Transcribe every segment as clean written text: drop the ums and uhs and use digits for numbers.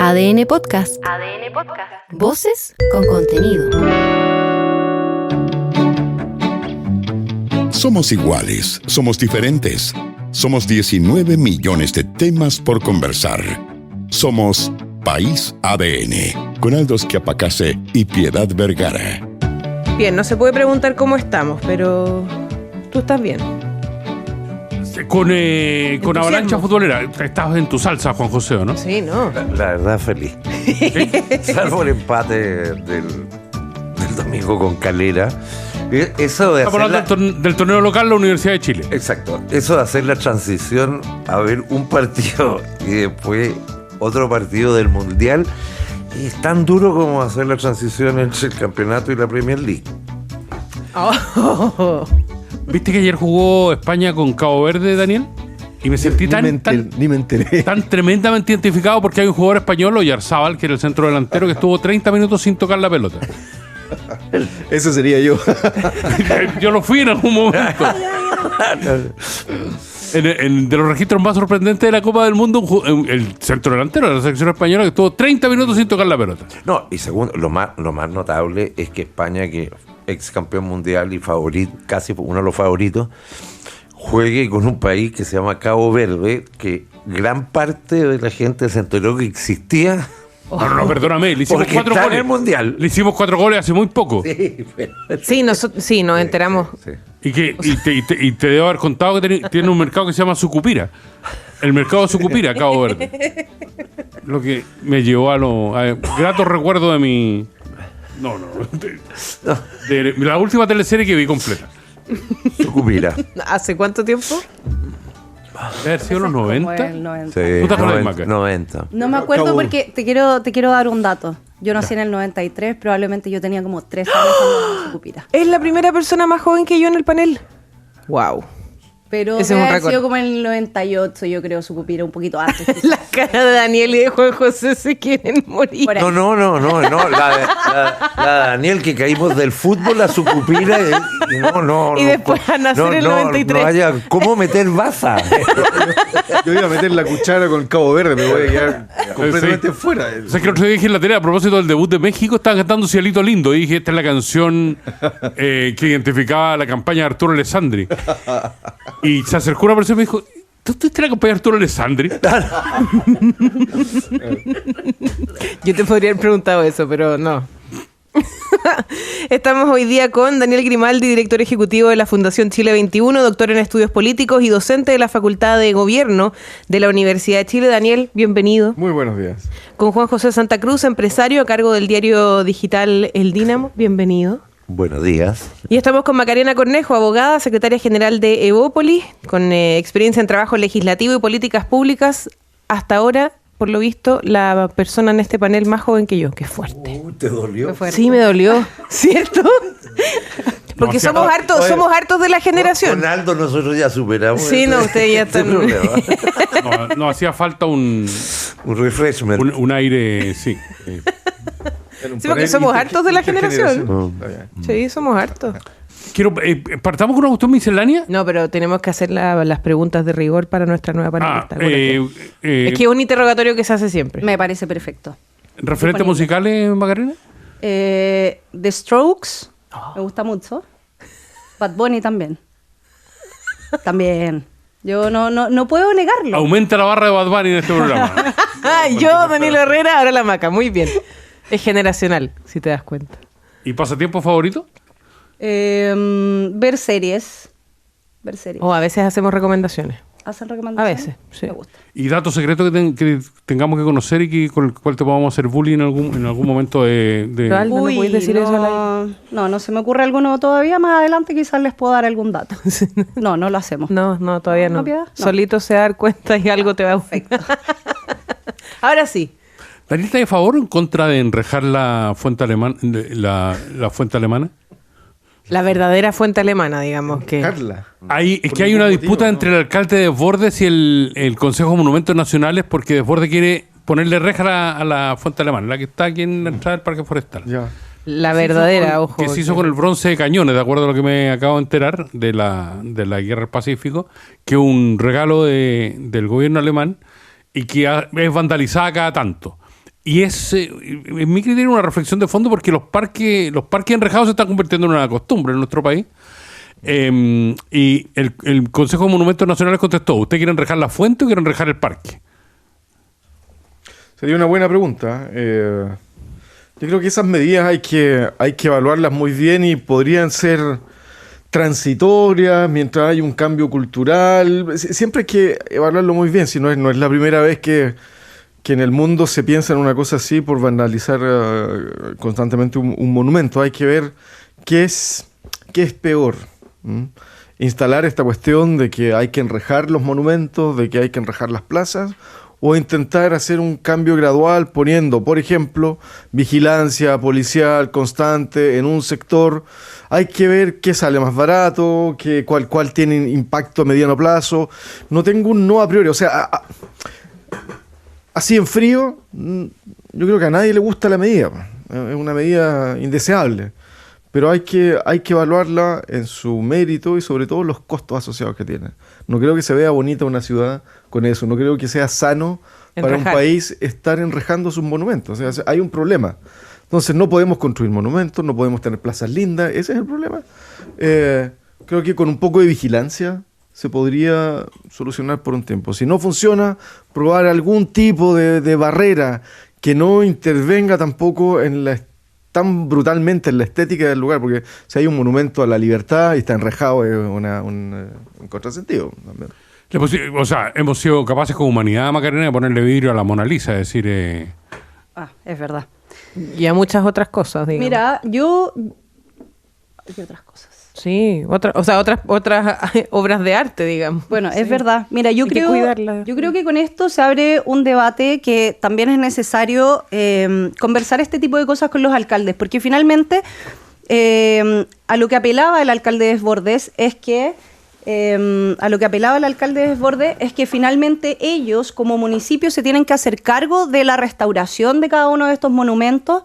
ADN Podcast. ADN Podcast. Voces con contenido. Somos iguales, somos diferentes. Somos 19 millones de temas por conversar. Somos País ADN, con Aldo Schiapacase y Piedad Vergara. Bien, no se puede preguntar cómo estamos, pero tú estás bien. Con Avalancha Futbolera. Estás en tu salsa, Juan José, ¿o no? Sí, ¿no? La verdad, feliz. ¿Sí? Salvo el empate del domingo con Calera. Eso de Estamos hablando del torneo local, la Universidad de Chile. Exacto. Eso de hacer la transición a ver un partido y después otro partido del Mundial es tan duro como hacer la transición entre el campeonato y la Premier League. Oh. ¿Viste que ayer jugó España con Cabo Verde, Daniel? Y me sentí Ni me enteré. tan tremendamente identificado porque hay un jugador español, Oyarzábal, que era el centro delantero, que estuvo 30 minutos sin tocar la pelota. Eso sería yo. Yo lo fui en algún momento. De los registros más sorprendentes de la Copa del Mundo, el centro delantero de la selección española que estuvo 30 minutos sin tocar la pelota. No, y segundo, lo más notable es que España, que ex campeón mundial y favorito, casi uno de los favoritos, juegue con un país que se llama Cabo Verde, que gran parte de la gente se enteró que existía. No, perdóname, le hicimos 4 goles. En el mundial. Le hicimos 4 goles hace muy poco. Sí, pero... Sí, nos enteramos. Sí. Y te debo haber contado que tiene un mercado que se llama Sucupira. El mercado de Sucupira, Cabo Verde. Lo que me llevó a gratos recuerdos de mi... De la última teleserie que vi completa. Sucupira. ¿Hace cuánto tiempo? Debe haber sido los 90. El 90. Sí, ¿Tú te acuerdas, Maca? 90. No me acuerdo porque te quiero dar un dato. Yo nací en el 93, probablemente yo tenía como 3 años cuando se Cupira. Es la primera persona más joven que yo en el panel. Wow. Pero Ese es un debe haber récord. sido como en el 98, yo creo, su Cupira un poquito antes. La cara de Daniel y de Juan José se quieren morir. Por ahí. No, la de Daniel, que caímos del fútbol a Sucupira y no. Y después a nacer en el 93. No haya cómo meter baza. Yo iba a meter la cuchara con Cabo Verde, me voy a quedar completamente fuera. O sea, que el otro día dije en la tele, a propósito del debut de México, estaban cantando Cielito Lindo. Y dije, esta es la canción que identificaba la campaña de Arturo Alessandri. Y se acercó una persona y me dijo, ¿tú estuviste en la campaña de Arturo Alessandri? Yo te podría haber preguntado eso, pero no. Estamos hoy día con Daniel Grimaldi, director ejecutivo de la Fundación Chile 21, doctor en estudios políticos y docente de la Facultad de Gobierno de la Universidad de Chile. Daniel, bienvenido. Muy buenos días. Con Juan José Santa Cruz, empresario a cargo del diario digital El Dínamo. Bienvenido. Buenos días. Y estamos con Macarena Cornejo, abogada, secretaria general de Evópolis, con experiencia en trabajo legislativo y políticas públicas. Hasta ahora, por lo visto, la persona en este panel más joven que yo. Qué fuerte. ¿Te dolió? Sí, me dolió, ¿cierto? Porque somos hartos de la generación. Con Aldo nosotros ya superamos. Sí, no, ustedes ya ese están... problema. No, hacía falta un refreshment. un aire, sí. Sí, porque somos hartos de la generación. Está bien. Sí, somos hartos. ¿Partamos con una cuestión miscelánea? No, pero tenemos que hacer las preguntas de rigor para nuestra nueva panelista. Es que es un interrogatorio que se hace siempre. Me parece perfecto. ¿Referentes musicales, Macarena? The Strokes, me gusta mucho. Bad Bunny también. También. Yo no puedo negarlo. Aumenta la barra de Bad Bunny en este programa. Yo, Daniel Herrera, ahora la Maca. Muy bien. Es generacional, si te das cuenta. ¿Y pasatiempo favorito? Ver series. O a veces hacemos recomendaciones. ¿Hacen recomendaciones? A veces, sí. Me gusta. ¿Y datos secretos que tengamos que conocer y con el cual te podamos hacer bullying en algún momento de... Pero Aldo, ¿no puedes decir eso al aire? No se me ocurre alguno todavía. Más adelante quizás les puedo dar algún dato. No lo hacemos. No, todavía no. Piedad? No. Solito se va a dar cuenta y algo te va a... Perfecto. Ahora sí. ¿Daniel está de favor o en contra de enrejar la fuente alemana? La fuente alemana? La verdadera fuente alemana, digamos que... Carla. Es que hay una disputa entre el alcalde de Desbordes y el Consejo de Monumentos Nacionales porque Desbordes quiere ponerle reja a la fuente alemana, la que está aquí en la entrada del Parque Forestal. Ya. La verdadera, ojo. Que se hizo con el bronce de cañones, de acuerdo a lo que me acabo de enterar de la Guerra del Pacífico, que es un regalo del gobierno alemán y que es vandalizada cada tanto. Y es, en mi criterio, una reflexión de fondo porque los parques enrejados se están convirtiendo en una costumbre en nuestro país. Y el Consejo de Monumentos Nacionales contestó: ¿usted quiere enrejar la fuente o quiere enrejar el parque? Sería una buena pregunta. Yo creo que esas medidas hay que evaluarlas muy bien y podrían ser transitorias mientras hay un cambio cultural. Siempre hay que evaluarlo muy bien, si no es la primera vez que en el mundo se piensa en una cosa así por vandalizar constantemente un monumento. Hay que ver qué es peor. Instalar esta cuestión de que hay que enrejar los monumentos, de que hay que enrejar las plazas, o intentar hacer un cambio gradual poniendo, por ejemplo, vigilancia policial constante en un sector. Hay que ver qué sale más barato, cuál tiene impacto a mediano plazo. No tengo un no a priori, o sea, así en frío, yo creo que a nadie le gusta la medida. Es una medida indeseable. Pero hay que evaluarla en su mérito y sobre todo los costos asociados que tiene. No creo que se vea bonita una ciudad con eso. No creo que sea sano para un país estar enrejando sus monumentos. O sea, hay un problema. Entonces no podemos construir monumentos, no podemos tener plazas lindas. Ese es el problema. Creo que con un poco de vigilancia se podría solucionar por un tiempo. Si no funciona, probar algún tipo de barrera que no intervenga tampoco tan brutalmente en la estética del lugar, porque si hay un monumento a la libertad y está enrejado es un contrasentido también. O sea, hemos sido capaces como humanidad, Macarena, de ponerle vidrio a la Mona Lisa, es decir... Es verdad. Y a muchas otras cosas, digamos. Mira, ¿qué otras cosas? Sí, otras obras de arte, digamos. Bueno, sí. Es verdad. Mira, yo creo que con esto se abre un debate que también es necesario conversar este tipo de cosas con los alcaldes, porque finalmente a lo que apelaba el alcalde Desbordes es que finalmente ellos como municipio se tienen que hacer cargo de la restauración de cada uno de estos monumentos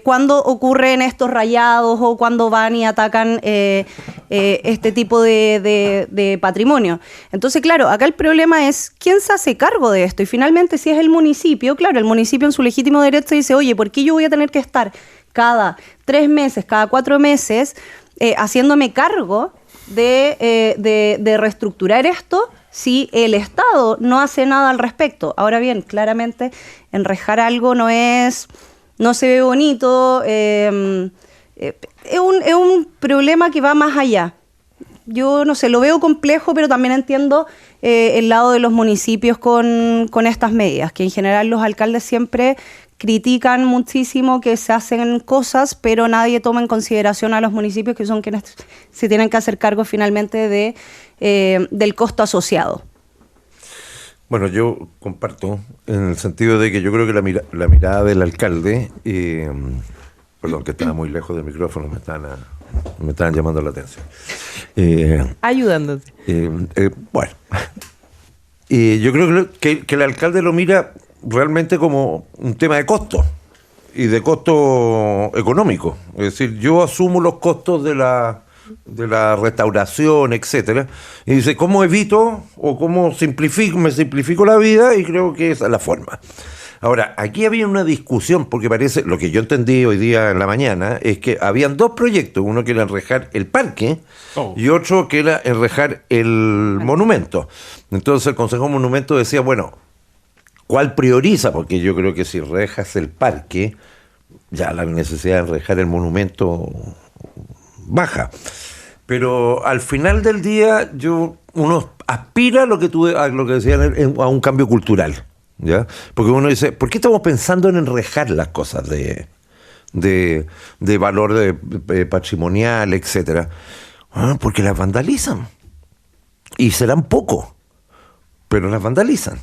cuando ocurren estos rayados o cuando van y atacan este tipo de patrimonio. Entonces, claro, acá el problema es quién se hace cargo de esto, y finalmente si es el municipio, claro, el municipio en su legítimo derecho dice: oye, ¿por qué yo voy a tener que estar cada 3 meses, cada 4 meses haciéndome cargo de reestructurar esto si el Estado no hace nada al respecto? Ahora bien, claramente enrejar algo no se ve bonito, es un problema que va más allá. Yo no sé, lo veo complejo, pero también entiendo el lado de los municipios con estas medidas, que en general los alcaldes siempre critican muchísimo que se hacen cosas, pero nadie toma en consideración a los municipios, que son quienes se tienen que hacer cargo finalmente del costo asociado. Bueno, yo comparto en el sentido de que yo creo que la mirada del alcalde, perdón, que estaba muy lejos del micrófono, me estaban llamando la atención. Ayudándote. Bueno, yo creo que el alcalde lo mira realmente como un tema de costo y de costo económico. Es decir, yo asumo los costos de la restauración, etcétera, y dice, ¿cómo evito o cómo me simplifico la vida? Y creo que esa es la forma. Ahora, aquí había una discusión, porque parece, lo que yo entendí hoy día en la mañana, es que habían 2 proyectos, uno que era enrejar el parque y otro que era enrejar el monumento. Entonces el Consejo de Monumentos decía, bueno, ¿cuál prioriza? Porque yo creo que si rejas el parque, ya la necesidad de enrejar el monumento baja. Pero al final del día, uno aspira a lo que decían, a un cambio cultural, ¿ya? Porque uno dice, ¿por qué estamos pensando en enrejar las cosas de valor patrimonial, etcétera? Bueno, porque las vandalizan. Y serán poco, pero las vandalizan.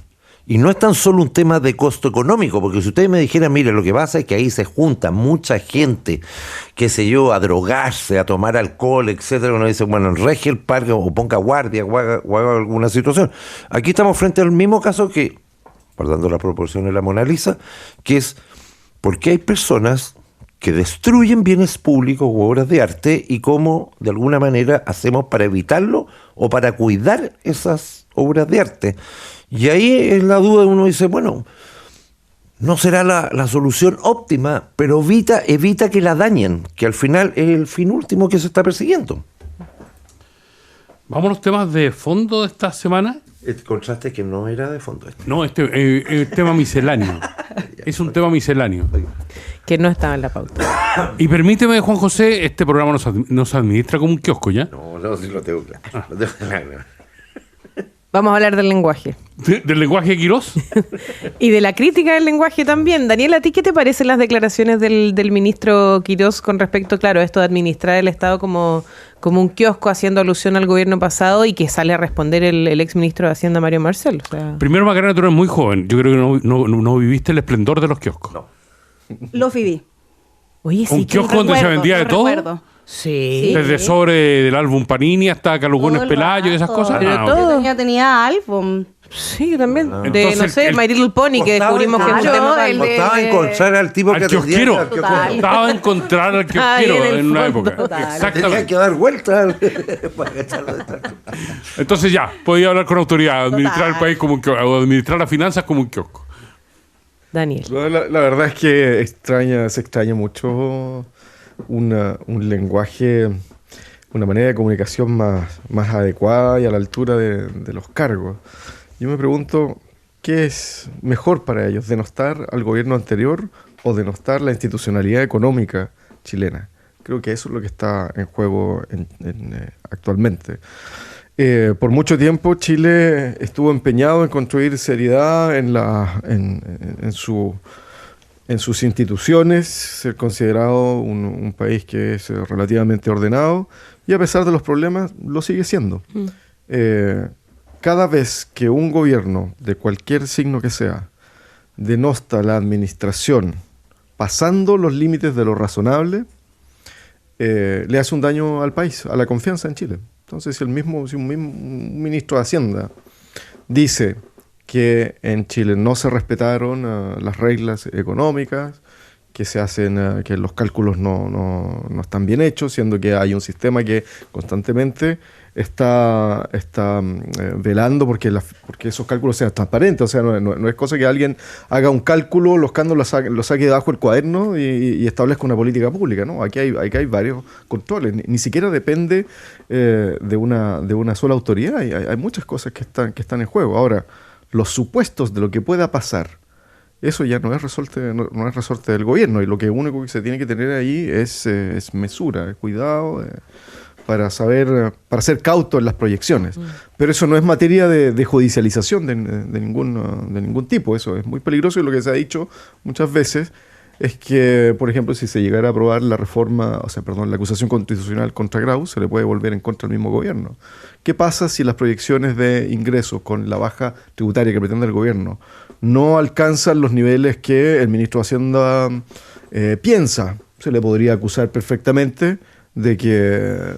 Y no es tan solo un tema de costo económico, porque si ustedes me dijeran, mire, lo que pasa es que ahí se junta mucha gente, qué sé yo, a drogarse, a tomar alcohol, etcétera, uno dice, bueno, enreje el parque o ponga guardia o haga alguna situación. Aquí estamos frente al mismo caso que, guardando la proporción de la Mona Lisa, que es porque hay personas que destruyen bienes públicos u obras de arte y cómo, de alguna manera, hacemos para evitarlo o para cuidar esas obras de arte. Y ahí es la duda, uno dice, bueno, no será la solución óptima, pero evita que la dañen, que al final es el fin último que se está persiguiendo. Vamos a los temas de fondo de esta semana. Encontraste que no era de fondo este. No, tema misceláneo. Es un tema misceláneo. Que no estaba en la pauta. Y permíteme, Juan José, este programa no se administra como un kiosco, ¿ya? No, sí lo tengo claro. Lo tengo claro. Vamos a hablar del lenguaje. ¿Del lenguaje de Quirós? Y de la crítica del lenguaje también. Daniel, ¿a ti qué te parecen las declaraciones del ministro Quirós con respecto, claro, a esto de administrar el Estado como un kiosco, haciendo alusión al gobierno pasado, y que sale a responder el exministro de Hacienda, Mario Marcel? O sea... Primero, Macarena, tú eres muy joven. Yo creo que no viviste el esplendor de los kioscos. No. Lo viví. Oye, sí, ¿Un kiosco donde se vendía de todo? Recuerdo. Sí. Desde sobre del álbum Panini hasta Calugones Todo el Pelayo y esas rato. cosas. Pero Ah, todo. ok. Tenía álbum. Sí, yo también. De, Entonces, no sé, el- My Little Pony, que descubrimos que es un Claro, tema... el de- Costaba encontrar al tipo Al que atendía kiosquero. al kiosquero. Total. Costaba encontrar al Ahí kiosquero en el en una fondo. época. Total. Tenía Exactamente. que dar vueltas para echarlo de tanto. Entonces ya, podía hablar con autoridad, administrar Total. el país como un kiosco, o administrar las finanzas como un kiosco. Daniel. La verdad es que se extraña mucho un lenguaje, una manera de comunicación más adecuada y a la altura de los cargos. Yo me pregunto, ¿qué es mejor para ellos? ¿Denostar al gobierno anterior o denostar la institucionalidad económica chilena? Creo que eso es lo que está en juego actualmente. Por mucho tiempo Chile estuvo empeñado en construir seriedad en sus instituciones, ser considerado un país que es relativamente ordenado, y a pesar de los problemas lo sigue siendo. Cada vez que un gobierno, de cualquier signo que sea, denosta la administración pasando los límites de lo razonable, le hace un daño al país, a la confianza en Chile. Entonces, si un ministro de Hacienda dice que en Chile no se respetaron las reglas económicas, que los cálculos no están bien hechos, siendo que hay un sistema que constantemente está velando porque esos cálculos sean transparentes. O sea, no es cosa que alguien haga un cálculo, lo saque debajo del cuaderno y establezca una política pública, ¿no? Aquí hay varios controles. Ni siquiera depende de una sola autoridad. Hay muchas cosas que están en juego. Ahora, los supuestos de lo que pueda pasar, eso ya no es resorte del gobierno, y lo único que se tiene que tener ahí es mesura, cuidado, para ser cauto en las proyecciones. Pero eso no es materia de judicialización de ningún tipo. Eso es muy peligroso, y lo que se ha dicho muchas veces es que, por ejemplo, si se llegara a aprobar la acusación constitucional contra Grau, se le puede volver en contra al mismo gobierno. ¿Qué pasa si las proyecciones de ingresos con la baja tributaria que pretende el gobierno no alcanzan los niveles que el ministro de Hacienda piensa? Se le podría acusar perfectamente de que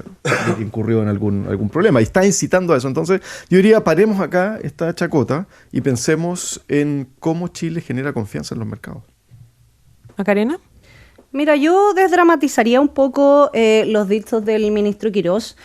incurrió en algún problema, y está incitando a eso. Entonces, yo diría, paremos acá esta chacota y pensemos en cómo Chile genera confianza en los mercados. ¿Macarena? Mira, yo desdramatizaría un poco los dichos del ministro Quirós,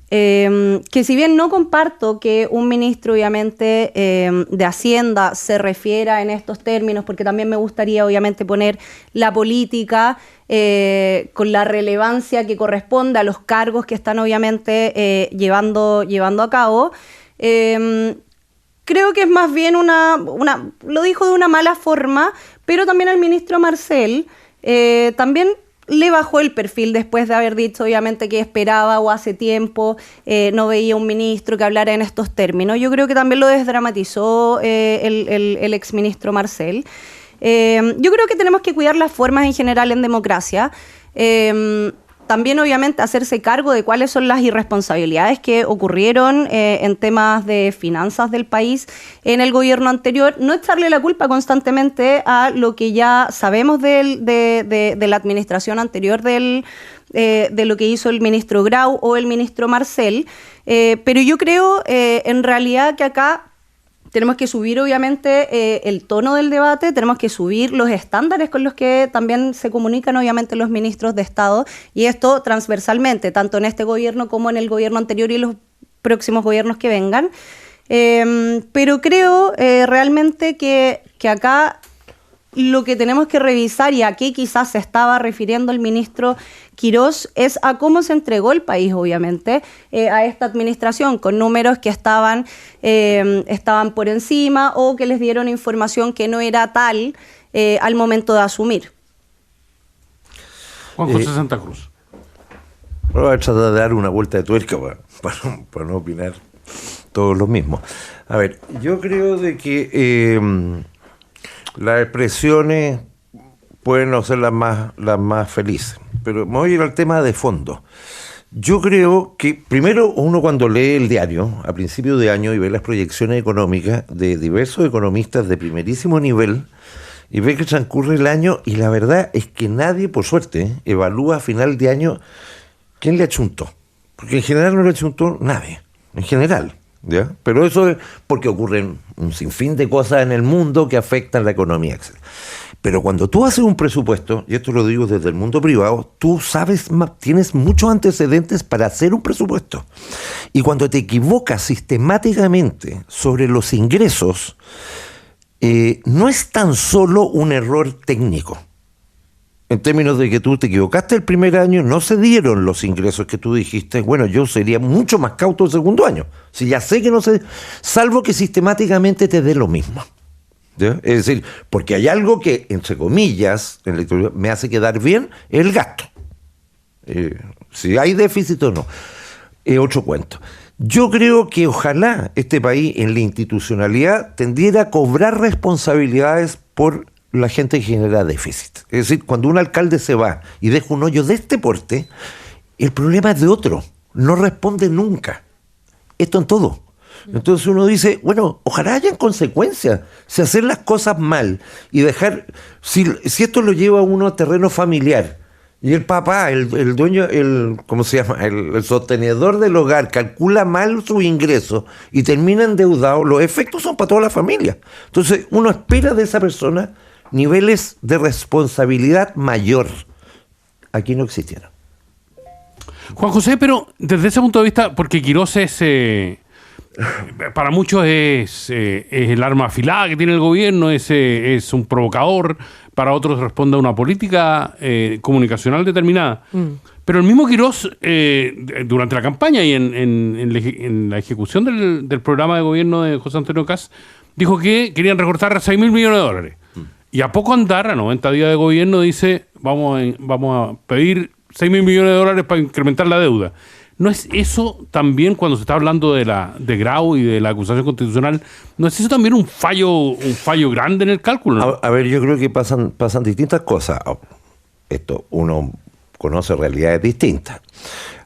que si bien no comparto que un ministro, obviamente, de Hacienda se refiera en estos términos, porque también me gustaría, obviamente, poner la política con la relevancia que corresponde a los cargos que están, obviamente, llevando a cabo. Creo que es más bien lo dijo de una mala forma, pero también el ministro Marcel también le bajó el perfil después de haber dicho, obviamente, que esperaba o hace tiempo no veía un ministro que hablara en estos términos. Yo creo que también lo desdramatizó el exministro Marcel. Yo creo que tenemos que cuidar las formas en general en democracia. También, obviamente, hacerse cargo de cuáles son las irresponsabilidades que ocurrieron en temas de finanzas del país en el gobierno anterior. No echarle la culpa constantemente a lo que ya sabemos de la administración anterior de lo que hizo el ministro Grau o el ministro Marcel. Pero yo creo, en realidad, que acá tenemos que subir, obviamente, el tono del debate, tenemos que subir los estándares con los que también se comunican, obviamente, los ministros de Estado, y esto transversalmente, tanto en este gobierno como en el gobierno anterior y los próximos gobiernos que vengan. Pero creo realmente que acá lo que tenemos que revisar, y a qué quizás se estaba refiriendo el ministro Quirós, es a cómo se entregó el país, obviamente, a esta administración, con números que estaban por encima o que les dieron información que no era tal al momento de asumir. Juan José Santa Cruz. Voy a tratar de dar una vuelta de tuerca para no opinar todos los mismos. A ver, yo creo de que las expresiones pueden no ser las más felices, pero me voy a ir al tema de fondo. Yo creo que primero uno cuando lee el diario a principio de año y ve las proyecciones económicas de diversos economistas de primerísimo nivel y ve que transcurre el año y la verdad es que nadie, por suerte, evalúa a final de año quién le achuntó. Porque en general no le achuntó nadie, en general. ¿Ya? Pero eso es porque ocurren un sinfín de cosas en el mundo que afectan la economía, etc. Pero cuando tú haces un presupuesto, y esto lo digo desde el mundo privado, tú sabes, tienes muchos antecedentes para hacer un presupuesto. Y cuando te equivocas sistemáticamente sobre los ingresos, no es tan solo un error técnico. En términos de que tú te equivocaste el primer año, no se dieron los ingresos que tú dijiste, bueno, yo sería mucho más cauto el segundo año. Si ya sé que no se... Salvo que sistemáticamente te dé lo mismo. ¿Ya? Es decir, porque hay algo que, entre comillas, en la historia, me hace quedar bien, es el gasto. Si hay déficit o no, es otro cuento. Yo creo que ojalá este país, en la institucionalidad, tendiera a cobrar responsabilidades por la gente que genera déficit. Es decir, cuando un alcalde se va y deja un hoyo de este porte, el problema es de otro, no responde nunca. Esto en todo. Entonces uno dice, bueno, ojalá hayan consecuencias. Si hacer las cosas mal y dejar, si esto lo lleva a uno a terreno familiar, y el papá, el dueño, ¿cómo se llama? El sostenedor del hogar calcula mal sus ingresos y termina endeudado, los efectos son para toda la familia. Entonces uno espera de esa persona niveles de responsabilidad mayor. Aquí no existieron. Juan José, pero desde ese punto de vista, porque Quirós es, para muchos es el arma afilada que tiene el gobierno, es un provocador, para otros responde a una política comunicacional determinada. Pero el mismo Quirós, durante la campaña y en la ejecución del programa de gobierno de José Antonio Kast, dijo que querían recortar $6.000 millones. Y a poco andar, a 90 días de gobierno, dice, vamos a pedir $6.000 millones para incrementar la deuda. ¿No es eso también, cuando se está hablando de Grau y de la acusación constitucional, no es eso también un fallo grande en el cálculo, ¿no? A ver, yo creo que pasan distintas cosas. Esto, uno conoce realidades distintas.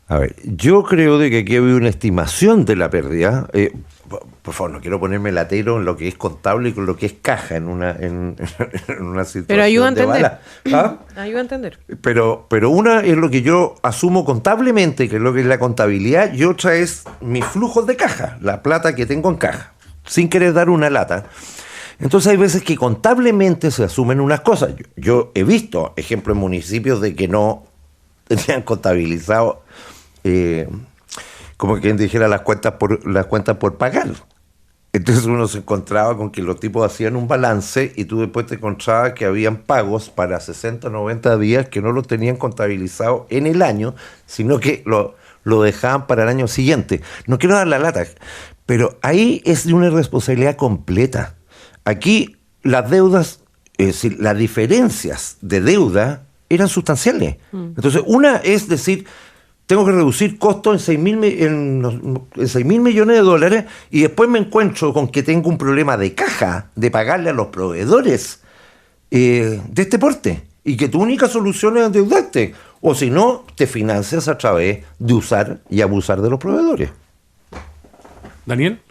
A ver, yo creo de que aquí había una estimación de la pérdida. Por favor, no quiero ponerme latero en lo que es contable y con lo que es caja en una situación. Pero ayuda a entender. ¿Ah? Ayuda a entender. Pero una es lo que yo asumo contablemente, que es lo que es la contabilidad, y otra es mis flujos de caja, la plata que tengo en caja, sin querer dar una lata. Entonces hay veces que contablemente se asumen unas cosas. Yo he visto ejemplos en municipios de que no tenían contabilizado, como quien dijera, las cuentas por pagar. Entonces uno se encontraba con que los tipos hacían un balance y tú después te encontrabas que habían pagos para 60 o 90 días que no los tenían contabilizado en el año, sino que lo dejaban para el año siguiente. No quiero dar la lata, pero ahí es de una irresponsabilidad completa. Aquí las deudas, es decir, las diferencias de deuda eran sustanciales. Entonces una es decir, tengo que reducir costos en $6.000 millones de dólares y después me encuentro con que tengo un problema de caja, de pagarle a los proveedores de este porte, y que tu única solución es endeudarte, o si no, te financias a través de usar y abusar de los proveedores. Daniel.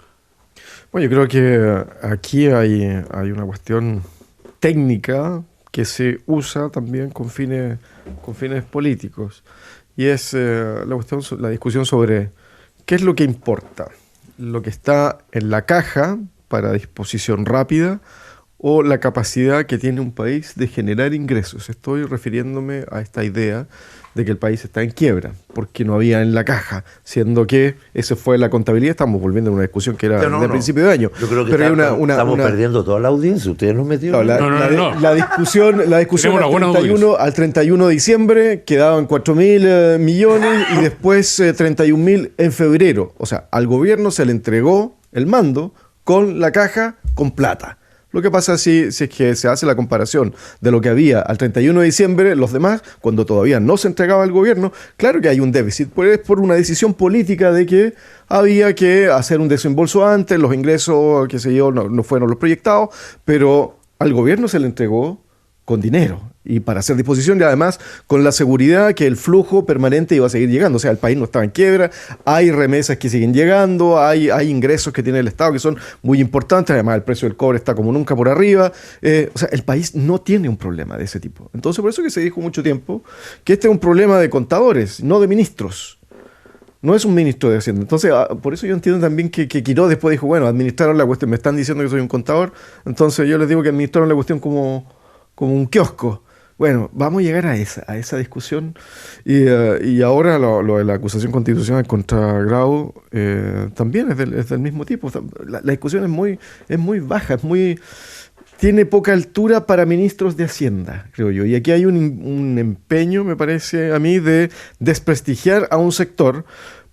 Bueno, yo creo que aquí hay una cuestión técnica que se usa también con fines políticos. Y es la discusión sobre qué es lo que importa, lo que está en la caja para disposición rápida o la capacidad que tiene un país de generar ingresos. Estoy refiriéndome a esta idea de que el país está en quiebra, porque no había en la caja, siendo que esa fue la contabilidad. Estamos volviendo a una discusión que era de principio de año. Yo creo que pero estamos perdiendo toda la audiencia. Ustedes nos metieron. La discusión al 31 de diciembre quedaban 4.000 millones y después 31.000 en febrero. O sea, al gobierno se le entregó el mando con la caja con plata. Lo que pasa si es que se hace la comparación de lo que había al 31 de diciembre, los demás, cuando todavía no se entregaba al gobierno, claro que hay un déficit, pues es por una decisión política de que había que hacer un desembolso antes, los ingresos, qué sé yo, no fueron los proyectados, pero al gobierno se le entregó con dinero y para hacer disposición y además con la seguridad que el flujo permanente iba a seguir llegando. O sea, el país no estaba en quiebra, hay remesas que siguen llegando, hay ingresos que tiene el Estado que son muy importantes, además el precio del cobre está como nunca por arriba. O sea, el país no tiene un problema de ese tipo. Entonces, por eso que se dijo mucho tiempo que este es un problema de contadores, no de ministros. No es un ministro de Hacienda. Entonces, por eso yo entiendo también que Quirós después dijo, bueno, administraron la cuestión, me están diciendo que soy un contador, entonces yo les digo que administraron la cuestión como un kiosco. Bueno, vamos a llegar a esa discusión y ahora lo de la acusación constitucional contra Grau también es del mismo tipo. La discusión es muy baja, tiene poca altura para ministros de Hacienda, creo yo. Y aquí hay un empeño, me parece a mí, de desprestigiar a un sector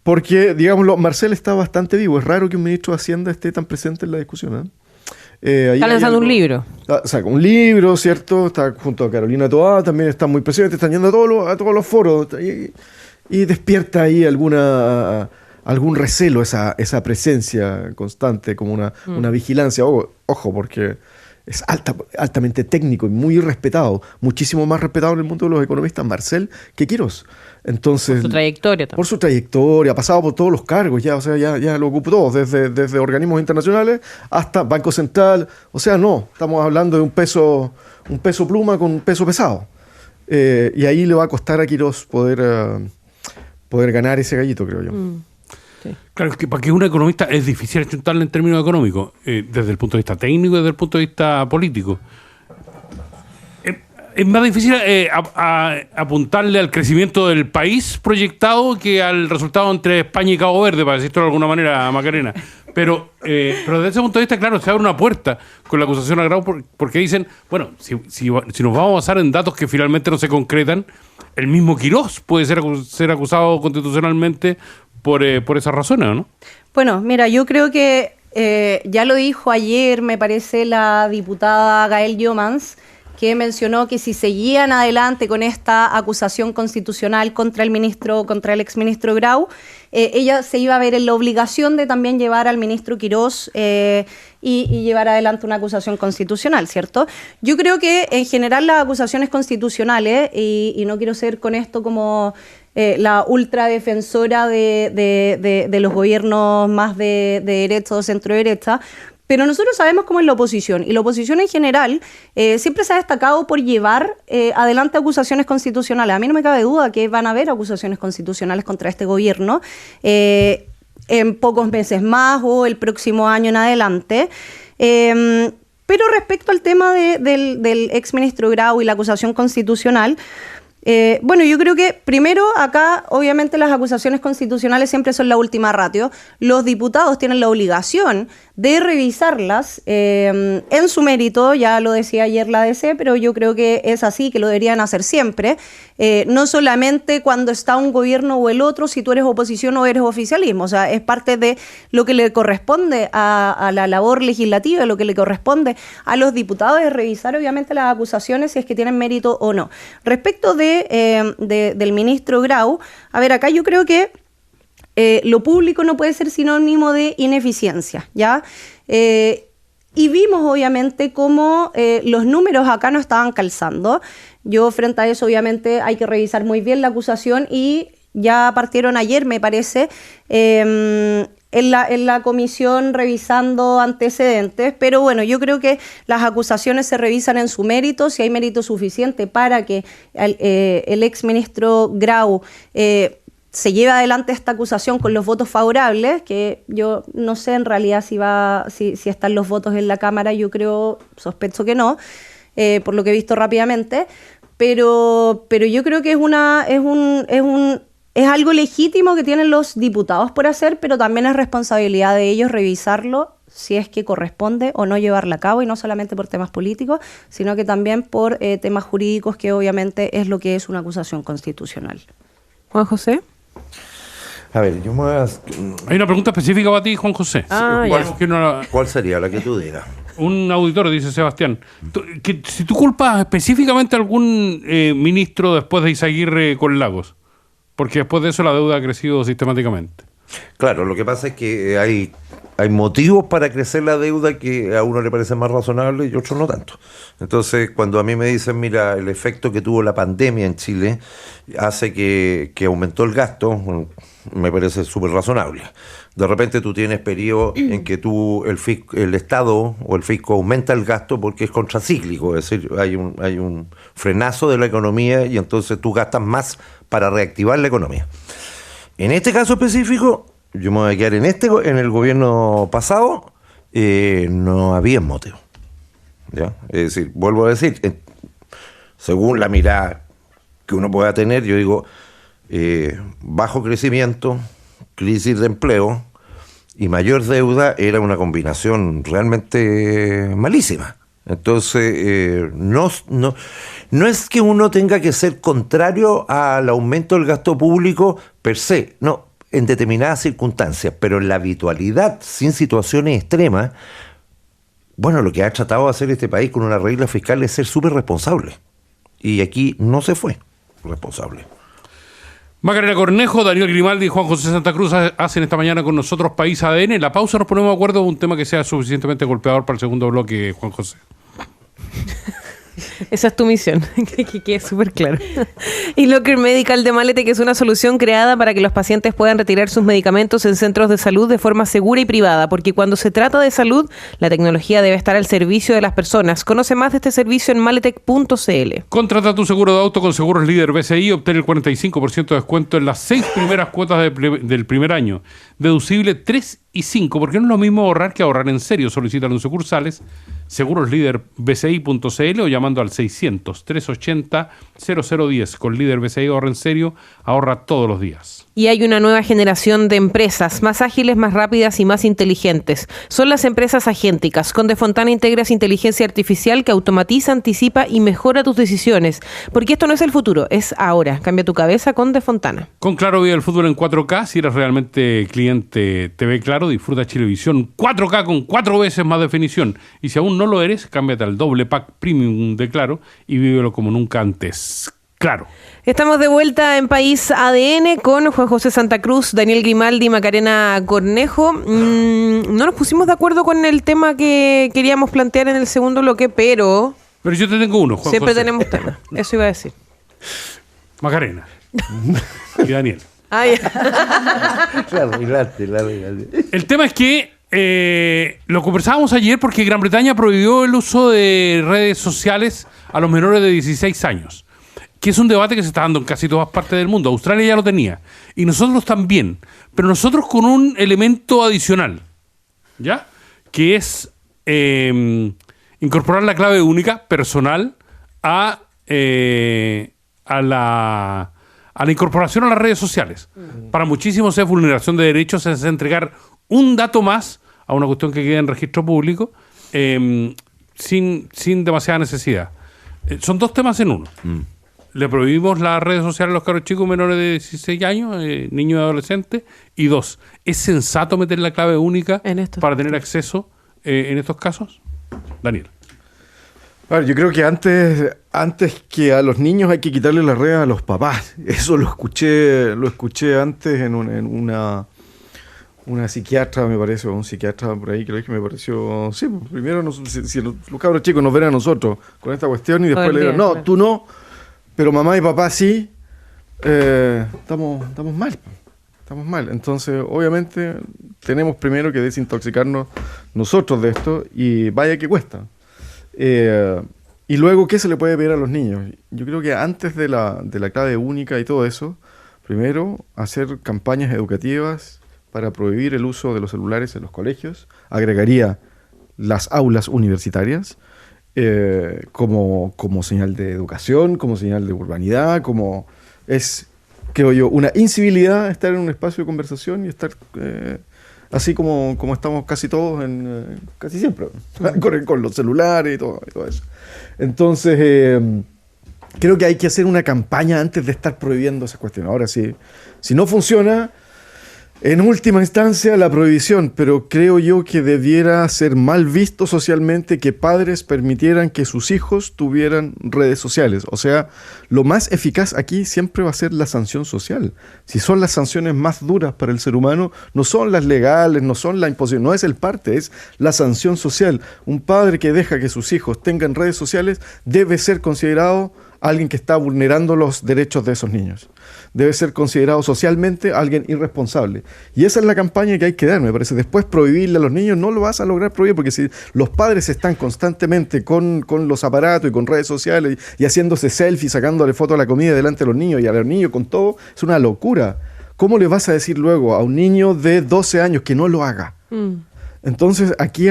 porque, digámoslo, Marcel está bastante vivo. Es raro que un ministro de Hacienda esté tan presente en la discusión, está lanzando un libro. Saca un libro, ¿cierto? Está junto a Carolina Toá, también están muy presentes, están yendo a todos los foros y despierta ahí algún recelo esa presencia constante, como una vigilancia. Ojo, porque es altamente técnico y muy respetado, muchísimo más respetado en el mundo de los economistas Marcel que Quirós. Entonces, por su trayectoria también. Por su trayectoria, ha pasado por todos los cargos, ya lo ocupó todo, desde organismos internacionales hasta Banco Central. O sea, estamos hablando de un peso pluma con un peso pesado. Y ahí le va a costar a Quirós poder ganar ese gallito, creo yo. Sí. Claro, es que para que un economista es difícil achuntarle en términos económicos, desde el punto de vista técnico y desde el punto de vista político. Es más difícil apuntarle al crecimiento del país proyectado que al resultado entre España y Cabo Verde, para decirlo de alguna manera, Macarena. Pero desde ese punto de vista, claro, se abre una puerta con la acusación a Grau porque dicen, bueno, si nos vamos a basar en datos que finalmente no se concretan, el mismo Quirós puede ser acusado constitucionalmente por esas razones, ¿no? Bueno, mira, yo creo que ya lo dijo ayer, me parece, la diputada Gael Jomans, que mencionó que si seguían adelante con esta acusación constitucional contra el exministro Grau, ella se iba a ver en la obligación de también llevar al ministro Quirós y llevar adelante una acusación constitucional, ¿cierto? Yo creo que en general las acusaciones constitucionales, y no quiero ser con esto como la ultradefensora de los gobiernos más de derecha o centro-derecha, pero nosotros sabemos cómo es la oposición, y la oposición en general siempre se ha destacado por llevar adelante acusaciones constitucionales. A mí no me cabe duda que van a haber acusaciones constitucionales contra este gobierno en pocos meses más o el próximo año en adelante. Pero respecto al tema del exministro Grau y la acusación constitucional, bueno, yo creo que primero acá obviamente las acusaciones constitucionales siempre son la última ratio. Los diputados tienen la obligación de revisarlas en su mérito, ya lo decía ayer la DC, pero yo creo que es así, que lo deberían hacer siempre, no solamente cuando está un gobierno o el otro, si tú eres oposición o eres oficialismo. O sea, es parte de lo que le corresponde a la labor legislativa, lo que le corresponde a los diputados es revisar obviamente las acusaciones si es que tienen mérito o no. Respecto del ministro Grau, a ver, acá yo creo que lo público no puede ser sinónimo de ineficiencia, ¿ya? Y vimos obviamente cómo los números acá no estaban calzando. Yo frente a eso obviamente hay que revisar muy bien la acusación y ya partieron ayer, me parece, en la comisión revisando antecedentes, pero bueno, yo creo que las acusaciones se revisan en su mérito, si hay mérito suficiente para que el exministro Grau se lleve adelante esta acusación con los votos favorables, que yo no sé en realidad si están los votos en la Cámara, sospecho que no, por lo que he visto rápidamente, pero yo creo que es algo legítimo que tienen los diputados por hacer, pero también es responsabilidad de ellos revisarlo si es que corresponde o no llevarla a cabo, y no solamente por temas políticos, sino que también por temas jurídicos, que obviamente es lo que es una acusación constitucional. Juan José. A ver, yo me voy a... Hay una pregunta específica para ti, Juan José. ¿Cuál sería la que tú digas? Un auditor, dice Sebastián, que si tú culpas específicamente a algún ministro después de Izaguirre con Lagos, porque después de eso la deuda ha crecido sistemáticamente. Claro, lo que pasa es que hay motivos para crecer la deuda que a uno le parece más razonable y a otros no tanto. Entonces, cuando a mí me dicen, mira, el efecto que tuvo la pandemia en Chile hace que aumentó el gasto, me parece súper razonable. De repente tú tienes periodos en que el Estado o el fisco aumenta el gasto porque es contracíclico, es decir, hay un frenazo de la economía y entonces tú gastas más para reactivar la economía. En este caso específico, yo me voy a quedar en el gobierno pasado, no había motivo. ¿Ya? Es decir, vuelvo a decir, según la mirada que uno pueda tener, yo digo, bajo crecimiento, crisis de empleo y mayor deuda era una combinación realmente malísima. Entonces, no es que uno tenga que ser contrario al aumento del gasto público per se, no, en determinadas circunstancias, pero en la habitualidad, sin situaciones extremas, bueno, lo que ha tratado de hacer este país con una regla fiscal es ser súper responsable. Y aquí no se fue responsable. Macarena Cornejo, Daniel Grimaldi y Juan José Santa Cruz hacen esta mañana con nosotros País ADN. En la pausa nos ponemos de acuerdo en un tema que sea suficientemente golpeador para el segundo bloque, Juan José. Esa es tu misión, que quede súper claro. Y Locker Medical de Malete, que es una solución creada para que los pacientes puedan retirar sus medicamentos en centros de salud de forma segura y privada, porque cuando se trata de salud, la tecnología debe estar al servicio de las personas. Conoce más de este servicio en maletec.cl. Contrata tu seguro de auto con Seguros Líder BCI y obtén el 45% de descuento en las 6 primeras cuotas del primer año. Deducible 3 y 5, porque no es lo mismo ahorrar que ahorrar en serio. Solicítalo en sucursales segurosliderbci.cl o llamando al 600-380-0010. Con Líder BCI ahorra en serio, ahorra todos los días. Y hay una nueva generación de empresas más ágiles, más rápidas y más inteligentes. Son las empresas agénticas. Con Defontana integras inteligencia artificial que automatiza, anticipa y mejora tus decisiones. Porque esto no es el futuro, es ahora. Cambia tu cabeza con Defontana. Con Claro vive el fútbol en 4K. Si eres realmente cliente TV Claro, disfruta Chilevisión 4K con 4 veces más definición. Y si aún no lo eres, cámbiate al doble pack premium de Claro y vívelo como nunca antes. Claro. Estamos de vuelta en País ADN con Juan José Santa Cruz, Daniel Grimaldi y Macarena Cornejo. No nos pusimos de acuerdo con el tema que queríamos plantear en el segundo bloque, pero yo te tengo uno, Juan siempre José. tenemos tema. Eso iba a decir. Macarena y Daniel. El tema es que lo conversábamos ayer porque Gran Bretaña prohibió el uso de redes sociales a los menores de 16 años. Que es un debate que se está dando en casi todas partes del mundo. Australia ya lo tenía. Y nosotros también. Pero nosotros con un elemento adicional. ¿Ya? Que es incorporar la clave única personal a la incorporación a las redes sociales. Para muchísimos es vulneración de derechos, es entregar un dato más a una cuestión que queda en registro público sin demasiada necesidad. Son dos temas en uno. Le prohibimos las redes sociales a los cabros chicos menores de 16 años, niños y adolescentes. Y 2, ¿es sensato meter la clave única para tener acceso en estos casos? Daniel. Bueno, yo creo que antes que a los niños hay que quitarle las redes a los papás. Eso lo escuché antes en una psiquiatra, me parece, o un psiquiatra por ahí, creo que me pareció... Sí, primero si los cabros chicos nos ven a nosotros con esta cuestión y después le digan, no, tú no... Pero mamá y papá sí, estamos mal. Estamos mal. Entonces, obviamente, tenemos primero que desintoxicarnos nosotros de esto y vaya que cuesta. Y luego, ¿qué se le puede pedir a los niños? Yo creo que antes de la clave única y todo eso, Primero, hacer campañas educativas para prohibir el uso de los celulares en los colegios. Agregaría las aulas universitarias como señal de educación, como señal de urbanidad, como es, creo yo, una incivilidad estar en un espacio de conversación y estar así como estamos casi todos, casi siempre, con los celulares y todo eso. Entonces, creo que hay que hacer una campaña antes de estar prohibiendo esas cuestiones. Ahora, si no funciona, en última instancia la prohibición, pero creo yo que debiera ser mal visto socialmente que padres permitieran que sus hijos tuvieran redes sociales. O sea, lo más eficaz aquí siempre va a ser la sanción social. Si son las sanciones más duras para el ser humano, no son las legales, no son la imposición, no es el parte, es la sanción social. Un padre que deja que sus hijos tengan redes sociales debe ser considerado alguien que está vulnerando los derechos de esos niños. Debe ser considerado socialmente alguien irresponsable. Y esa es la campaña que hay que dar, me parece. Después prohibirle a los niños no lo vas a lograr prohibir, porque si los padres están constantemente con los aparatos y con redes sociales y haciéndose selfies, sacándole fotos a la comida delante de los niños y a los niños con todo, es una locura. ¿Cómo le vas a decir luego a un niño de 12 años que no lo haga? Entonces aquí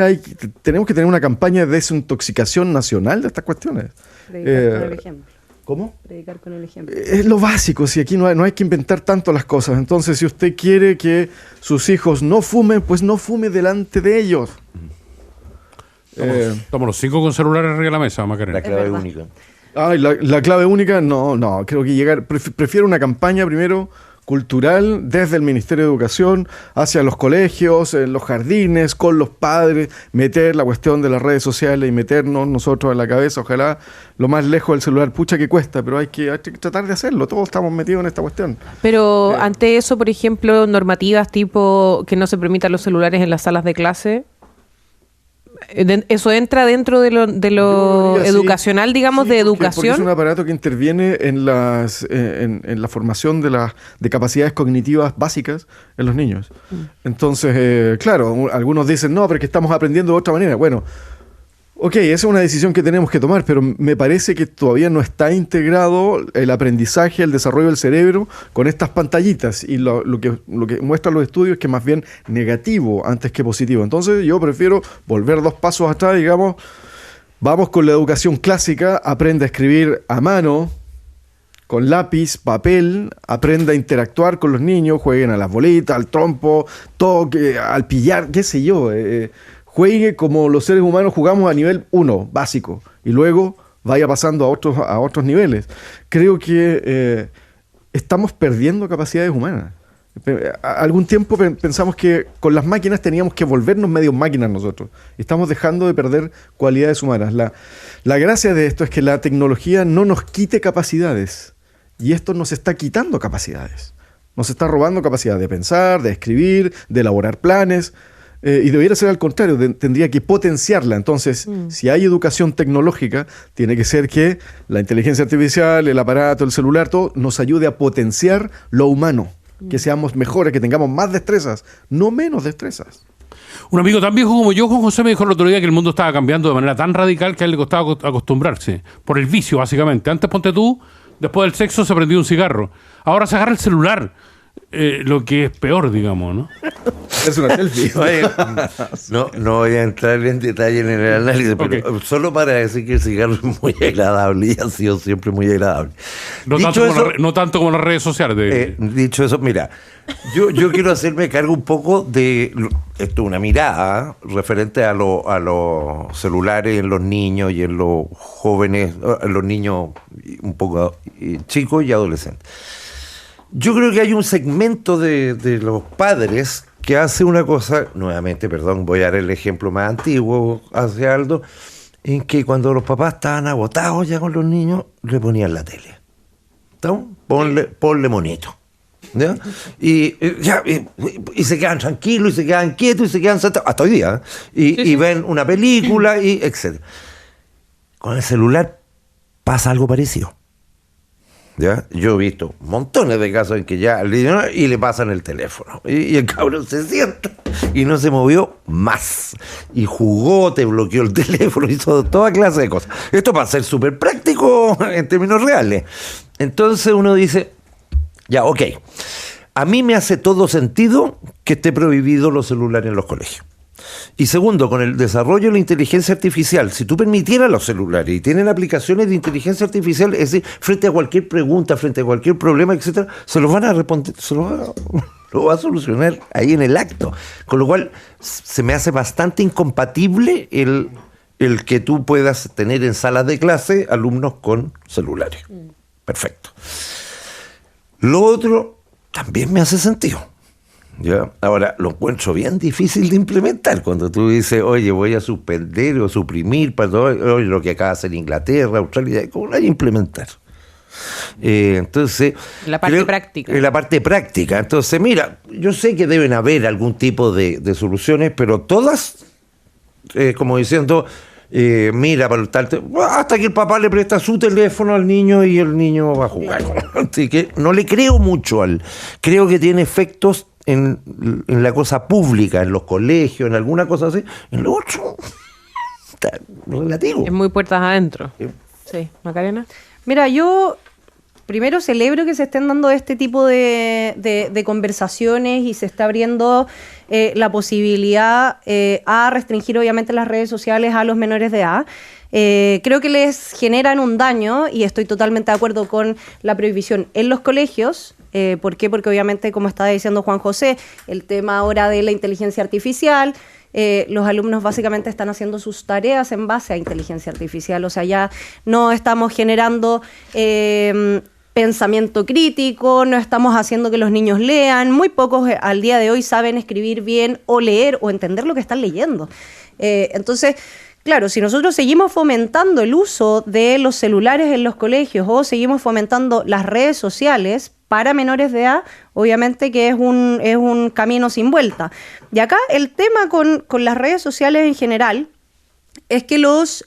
tenemos que tener una campaña de desintoxicación nacional de estas cuestiones. Predicar con el ejemplo. ¿Cómo? Predicar con el ejemplo. Es lo básico, si aquí no hay que inventar tanto las cosas. Entonces, si usted quiere que sus hijos no fumen, pues no fume delante de ellos. Estamos los 5 con celulares arriba de la mesa, Macarena. La clave única. La clave única, no, creo que prefiero una campaña primero cultural desde el Ministerio de Educación hacia los colegios, en los jardines, con los padres, meter la cuestión de las redes sociales y meternos nosotros en la cabeza, ojalá lo más lejos del celular, pucha que cuesta, pero hay que tratar de hacerlo, todos estamos metidos en esta cuestión. Pero ante eso, por ejemplo, normativas tipo que no se permitan los celulares en las salas de clase, ¿eso entra dentro de lo educacional, digamos, sí, de porque educación? es un aparato que interviene en la formación de capacidades cognitivas básicas en los niños. Entonces, claro, algunos dicen, no, pero es que estamos aprendiendo de otra manera. Bueno, ok, esa es una decisión que tenemos que tomar, pero me parece que todavía no está integrado el aprendizaje, el desarrollo del cerebro con estas pantallitas. Y lo que muestran los estudios es que más bien negativo antes que positivo. Entonces yo prefiero volver 2 pasos atrás, digamos, vamos con la educación clásica, aprende a escribir a mano, con lápiz, papel, aprenda a interactuar con los niños, jueguen a las bolitas, al trompo, toque, al pillar, qué sé yo, juegue como los seres humanos jugamos a nivel 1, básico, y luego vaya pasando a otros niveles. Creo que estamos perdiendo capacidades humanas. Algún tiempo pensamos que con las máquinas teníamos que volvernos medio máquinas nosotros. Estamos dejando de perder cualidades humanas. La gracia de esto es que la tecnología no nos quite capacidades, y esto nos está quitando capacidades. Nos está robando capacidad de pensar, de escribir, de elaborar planes. Y debería ser al contrario, tendría que potenciarla. Entonces, si hay educación tecnológica, tiene que ser que la inteligencia artificial, el aparato, el celular, todo nos ayude a potenciar lo humano, que seamos mejores, que tengamos más destrezas, no menos destrezas. Un amigo tan viejo como yo, Juan José, me dijo el otro día que el mundo estaba cambiando de manera tan radical que a él le costaba acostumbrarse, por el vicio, básicamente. Antes, ponte tú, después del sexo se prendía un cigarro. Ahora se agarra el celular. Lo que es peor, digamos, ¿no? Es una selfie. Oye, no voy a entrar en detalle en el análisis, pero solo para decir que el cigarro es muy agradable y ha sido siempre muy agradable. No tanto como las redes sociales. Dicho eso, mira, yo quiero hacerme cargo un poco de esto, una mirada referente a los celulares en los niños y en los jóvenes, en los niños un poco chicos y adolescentes. Yo creo que hay un segmento de los padres que hace una cosa, nuevamente, perdón, voy a dar el ejemplo más antiguo, hace Aldo, en que cuando los papás estaban agotados ya con los niños, le ponían la tele. ¿Entonces? Ponle monito. ¿Ya? Y se quedan tranquilos, y se quedan quietos, y se quedan sentados, hasta hoy día, y ven una película, y etc. Con el celular pasa algo parecido. ¿Ya? Yo he visto montones de casos en que ya le pasan el teléfono y el cabrón se sienta y no se movió más y jugó, te bloqueó el teléfono, hizo toda clase de cosas. Esto para ser súper práctico en términos reales. Entonces uno dice, Ya, ok. A mí me hace todo sentido que esté prohibido los celulares en los colegios. Y segundo, con el desarrollo de la inteligencia artificial, si tú permitieras los celulares y tienen aplicaciones de inteligencia artificial, es decir, frente a cualquier pregunta, frente a cualquier problema, etcétera, se los van a responder, lo va a solucionar ahí en el acto. Con lo cual, se me hace bastante incompatible el que tú puedas tener en salas de clase alumnos con celulares. Perfecto. Lo otro también me hace sentido. ¿Ya? Ahora, lo encuentro bien difícil de implementar cuando tú dices, oye, voy a suspender o suprimir para todo, oye, lo que acaba de hacer Inglaterra, Australia, ¿cómo lo hay que implementar? Entonces, la parte práctica. La parte práctica. Entonces, mira, yo sé que deben haber algún tipo de soluciones, pero todas, como diciendo, mira, para el tal, hasta que el papá le presta su teléfono al niño y el niño va a jugar. Así que no le creo mucho creo que tiene efectos en la cosa pública, en los colegios, en alguna cosa así. En lo otro, está relativo. Es muy puertas adentro. Sí, Macarena. Mira, yo primero celebro que se estén dando este tipo de conversaciones y se está abriendo la posibilidad a restringir obviamente las redes sociales a los menores de edad. Creo que les generan un daño y estoy totalmente de acuerdo con la prohibición en los colegios. ¿Por qué? Porque obviamente, como estaba diciendo Juan José, el tema ahora de la inteligencia artificial, los alumnos básicamente están haciendo sus tareas en base a inteligencia artificial, o sea, ya no estamos generando pensamiento crítico, no estamos haciendo que los niños lean, muy pocos al día de hoy saben escribir bien o leer o entender lo que están leyendo. Entonces, claro, si nosotros seguimos fomentando el uso de los celulares en los colegios o seguimos fomentando las redes sociales para menores de edad, obviamente que es un camino sin vuelta. Y acá el tema con las redes sociales en general es que los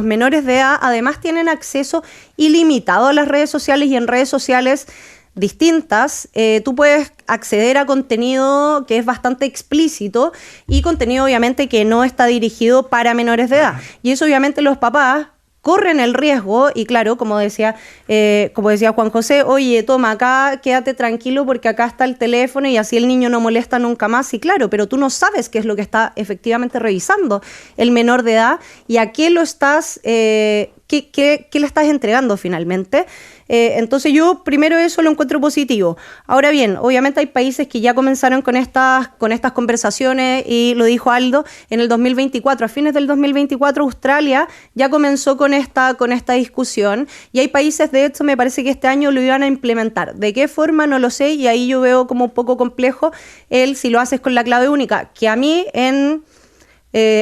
menores de edad además tienen acceso ilimitado a las redes sociales y en redes sociales distintas, tú puedes acceder a contenido que es bastante explícito y contenido obviamente que no está dirigido para menores de edad. Y eso obviamente los papás corren el riesgo y claro, como decía Juan José, oye, toma acá, quédate tranquilo porque acá está el teléfono y así el niño no molesta nunca más. Y claro, pero tú no sabes qué es lo que está efectivamente revisando el menor de edad y a qué lo estás, qué le estás entregando finalmente. Entonces yo primero eso lo encuentro positivo. Ahora bien, obviamente hay países que ya comenzaron con estas conversaciones y lo dijo Aldo, en el 2024, a fines del 2024 Australia ya comenzó con esta discusión y hay países, de hecho me parece que este año lo iban a implementar. ¿De qué forma? No lo sé y ahí yo veo como un poco complejo si lo haces con la clave única, que a mí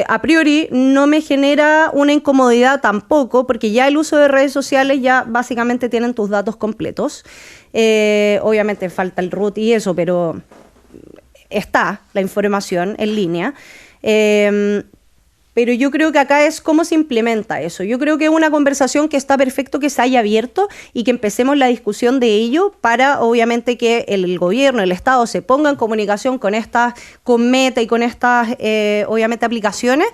a priori no me genera una incomodidad tampoco, porque ya el uso de redes sociales ya básicamente tienen tus datos completos. Obviamente falta el root y eso, pero está la información en línea. Pero yo creo que acá es cómo se implementa eso. Yo creo que es una conversación que está perfecto que se haya abierto y que empecemos la discusión de ello para, obviamente, que el gobierno, el Estado se ponga en comunicación con Meta y con estas, obviamente, aplicaciones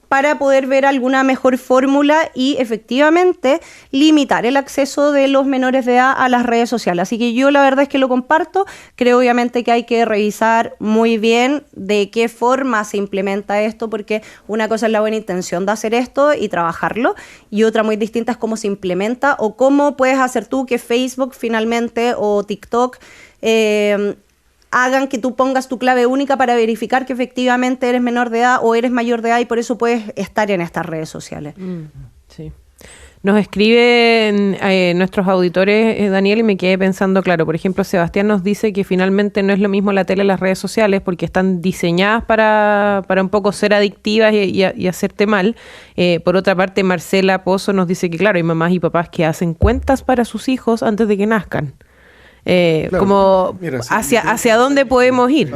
para poder ver alguna mejor fórmula y efectivamente limitar el acceso de los menores de edad a las redes sociales. Así que yo la verdad es que lo comparto. Creo obviamente que hay que revisar muy bien de qué forma se implementa esto, porque una cosa es la buena intención de hacer esto y trabajarlo, y otra muy distinta es cómo se implementa o cómo puedes hacer tú que Facebook finalmente o TikTok hagan que tú pongas tu clave única para verificar que efectivamente eres menor de edad o eres mayor de edad y por eso puedes estar en estas redes sociales. Sí. Nos escriben nuestros auditores, Daniel, y me quedé pensando, claro, por ejemplo, Sebastián nos dice que finalmente no es lo mismo la tele y las redes sociales porque están diseñadas para un poco ser adictivas y hacerte mal. Por otra parte, Marcela Pozo nos dice que, claro, hay mamás y papás que hacen cuentas para sus hijos antes de que nazcan. Claro, como mira, hacia dónde podemos ir.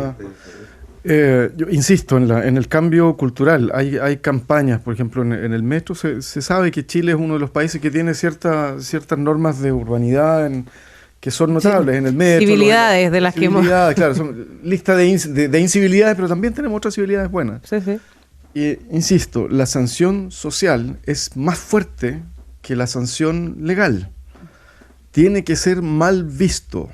Yo insisto en el cambio cultural. Hay campañas, por ejemplo, en el metro se sabe que Chile es uno de los países que tiene ciertas normas de urbanidad que son notables, sí, en el metro. Civilidades de las que hemos... Claro, son listas de incivilidades, pero también tenemos otras civilidades buenas. Sí, sí. Y insisto, la sanción social es más fuerte que la sanción legal. Tiene que ser mal visto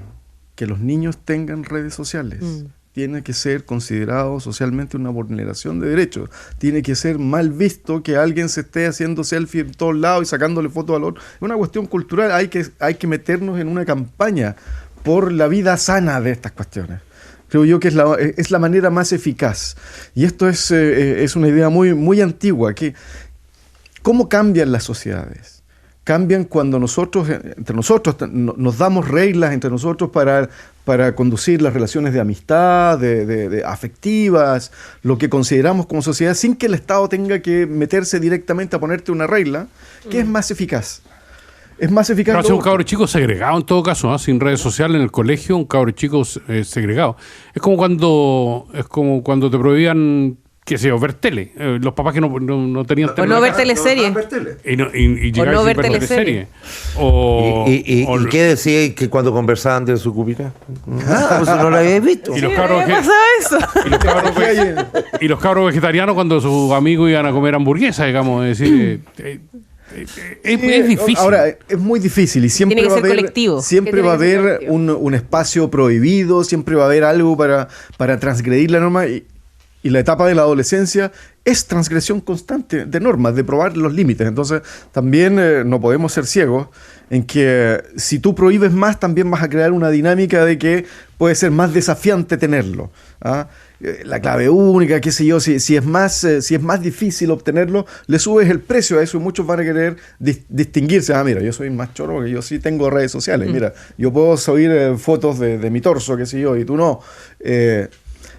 que los niños tengan redes sociales. Tiene que ser considerado socialmente una vulneración de derechos. Tiene que ser mal visto que alguien se esté haciendo selfie en todos lados y sacándole fotos al otro. Es una cuestión cultural. Hay que meternos en una campaña por la vida sana de estas cuestiones. Creo yo que es la manera más eficaz. Y esto es una idea muy, muy antigua. ¿Cómo cambian las sociedades? Cambian cuando entre nosotros, nos damos reglas entre nosotros para conducir las relaciones de amistad, de afectivas, lo que consideramos como sociedad, sin que el Estado tenga que meterse directamente a ponerte una regla, que es más eficaz. Es más eficaz. Pero hace un cabro chico segregado en todo caso, ¿no? Sin redes sociales en el colegio, un cabro chico segregado. Es como cuando te prohibían, qué sé yo, ver tele. Los papás que no tenían tele. O no ver teleseries. Y llegar no sin ver ver teleserie. ¿Y qué decía que cuando conversaban de su cupita? Pues no la habéis visto. Y los cabros ¿Qué pasaba eso? y los cabros vegetarianos cuando sus amigos iban a comer hamburguesas, digamos, es decir, es difícil. Ahora, es muy difícil y siempre Tiene que va a ser haber, colectivo. siempre va a Tiene que ser haber colectivo. un espacio prohibido, siempre va a haber algo para transgredir la norma y la etapa de la adolescencia es transgresión constante de normas, de probar los límites. Entonces, también no podemos ser ciegos en que si tú prohíbes más, también vas a crear una dinámica de que puede ser más desafiante tenerlo. ¿Ah? La clave única, qué sé yo, si es más difícil obtenerlo, le subes el precio a eso y muchos van a querer distinguirse. Mira, yo soy más choro porque yo sí tengo redes sociales. Mira, yo puedo subir fotos de mi torso, qué sé yo, y tú no.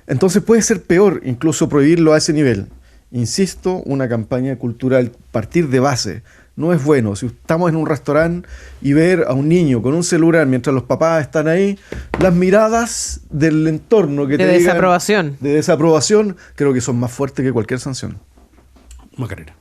Entonces puede ser peor incluso prohibirlo a ese nivel. Insisto, una campaña cultural, partir de base, no es bueno. Si estamos en un restaurante y ver a un niño con un celular mientras los papás están ahí, las miradas del entorno que De te digan desaprobación. de desaprobación, creo que son más fuertes que cualquier sanción. Macarena.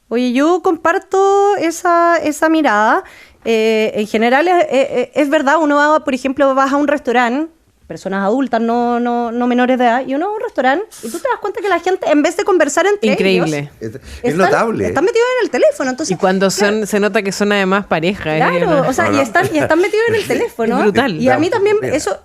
Oye, yo comparto esa mirada. En general es verdad, uno va, por ejemplo, vas a un restaurante, personas adultas, no menores de edad, y uno va a un restaurante y tú te das cuenta que la gente, en vez de conversar entre Increíble. ellos, Es notable. están metidos en el teléfono. Entonces, Y cuando claro, se nota que son además pareja. Claro, o sea, y están metidos en el teléfono. Es brutal. Y a mí también eso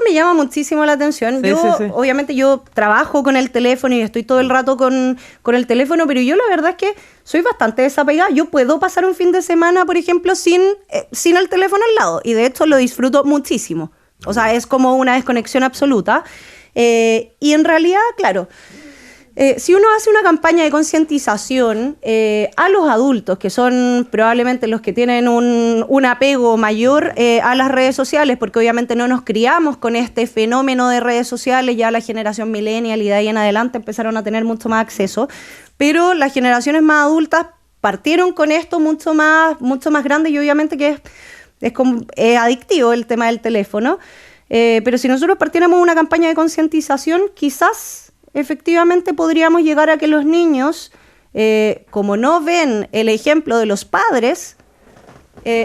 me llama muchísimo la atención. Sí, sí. Obviamente, yo trabajo con el teléfono y estoy todo el rato con el teléfono, pero yo la verdad es que soy bastante desapegada. Yo puedo pasar un fin de semana, por ejemplo, sin el teléfono al lado, y de hecho lo disfruto muchísimo. O sea, es como una desconexión absoluta. Y en realidad, claro, si uno hace una campaña de concientización a los adultos, que son probablemente los que tienen un apego mayor a las redes sociales, porque obviamente no nos criamos con este fenómeno de redes sociales, ya la generación millennial y de ahí en adelante empezaron a tener mucho más acceso, pero las generaciones más adultas partieron con esto mucho más grande, y obviamente que es adictivo el tema del teléfono, pero si nosotros partiéramos una campaña de concientización, quizás efectivamente podríamos llegar a que los niños, como no ven el ejemplo de los padres,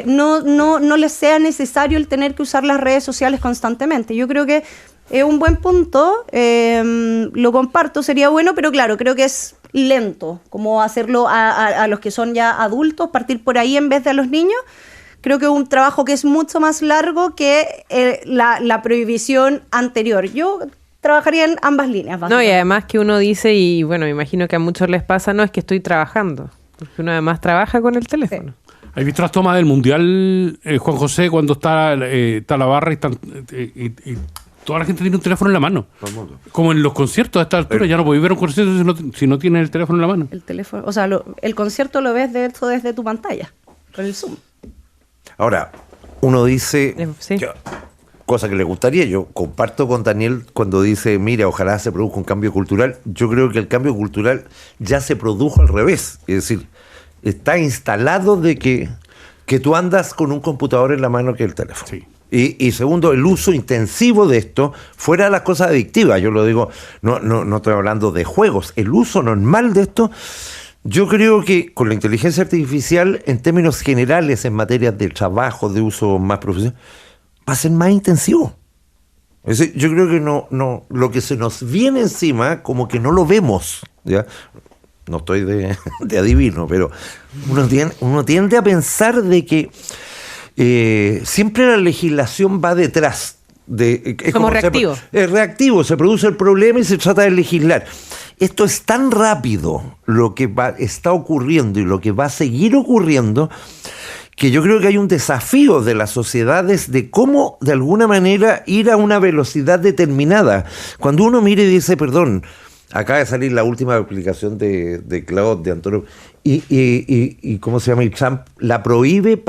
no les sea necesario el tener que usar las redes sociales constantemente. Yo creo que es un buen punto, lo comparto, sería bueno, pero claro, creo que es lento, como hacerlo a los que son ya adultos, partir por ahí en vez de a los niños. Creo que es un trabajo que es mucho más largo que la prohibición anterior. Yo trabajaría en ambas líneas. No, y además que uno dice, y bueno, me imagino que a muchos les pasa, no es que estoy trabajando, porque uno además trabaja con el teléfono. ¿Has visto las tomas del Mundial, Juan José, cuando está la barra y toda la gente tiene un teléfono en la mano? Como en los conciertos a esta altura, ya no podéis ver un concierto si no tienes el teléfono en la mano. El teléfono, o sea, el concierto lo ves desde tu pantalla, con el Zoom. Ahora, uno dice, Sí. cosa que le gustaría, yo comparto con Daniel cuando dice, mira, ojalá se produzca un cambio cultural. Yo creo que el cambio cultural ya se produjo al revés. Es decir, está instalado de que tú andas con un computador en la mano que el teléfono. Sí. Y segundo, el uso intensivo de esto, fuera de las cosas adictivas, yo lo digo, no estoy hablando de juegos, el uso normal de esto. Yo creo que con la inteligencia artificial, en términos generales, en materia de trabajo, de uso más profesional, va a ser más intensivo. Es decir, yo creo que no, lo que se nos viene encima, como que no lo vemos, ¿ya? No estoy de adivino, pero uno tiende a pensar de que siempre la legislación va detrás Somos reactivos. Es reactivo, se produce el problema y se trata de legislar. Esto es tan rápido lo que está ocurriendo y lo que va a seguir ocurriendo, que yo creo que hay un desafío de las sociedades de cómo, de alguna manera, ir a una velocidad determinada. Cuando uno mira y dice, perdón, acaba de salir la última aplicación de Cloud, de Antonio, y ¿cómo se llama? Y Trump la prohíbe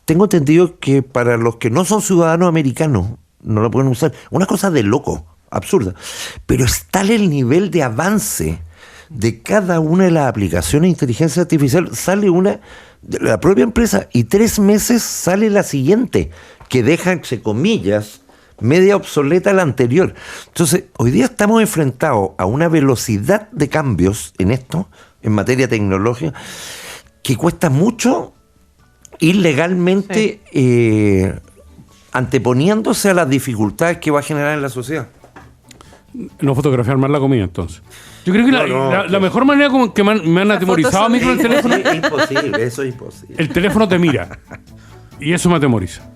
tengo entendido que para los que no son ciudadanos americanos, no lo pueden usar. Una cosa de loco, absurda. Pero es tal el nivel de avance de cada una de las aplicaciones de inteligencia artificial. Sale una de la propia empresa y 3 meses sale la siguiente, que deja, entre comillas, media obsoleta la anterior. Entonces, hoy día estamos enfrentados a una velocidad de cambios en esto, en materia tecnológica, que cuesta mucho ir legalmente anteponiéndose a las dificultades que va a generar en la sociedad. No fotografiar más la comida, entonces. Yo creo que la mejor manera como que me han atemorizado a mí con el teléfono... Es imposible, eso es imposible. El teléfono te mira. Y eso me atemoriza.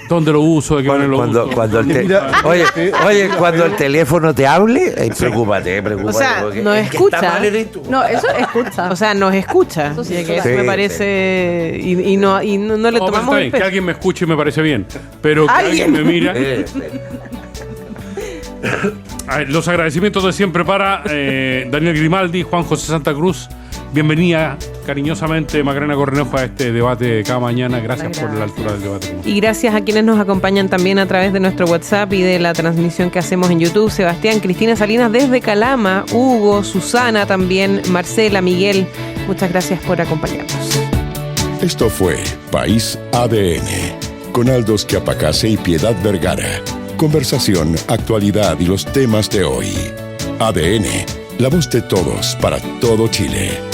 ¿Dónde lo uso? ¿De qué manera lo uso? Cuando el teléfono te hable, preocúpate. O sea, nos escucha. No, eso escucha. O sea, nos escucha. Eso, eso me parece... Y no le tomamos el peso. Que alguien me escuche me parece bien. Pero que alguien me mira... A ver, los agradecimientos de siempre para Daniel Grimaldi, Juan José Santa Cruz. Bienvenida cariñosamente Macarena Cornejo a este debate cada mañana. Gracias por la altura del debate. Y gracias a quienes nos acompañan también a través de nuestro WhatsApp y de la transmisión que hacemos en YouTube. Sebastián, Cristina Salinas desde Calama, Hugo, Susana también, Marcela, Miguel. Muchas gracias por acompañarnos. Esto fue País ADN, con Aldous Quiapacase y Piedad Vergara. Conversación, actualidad y los temas de hoy. ADN, la voz de todos para todo Chile.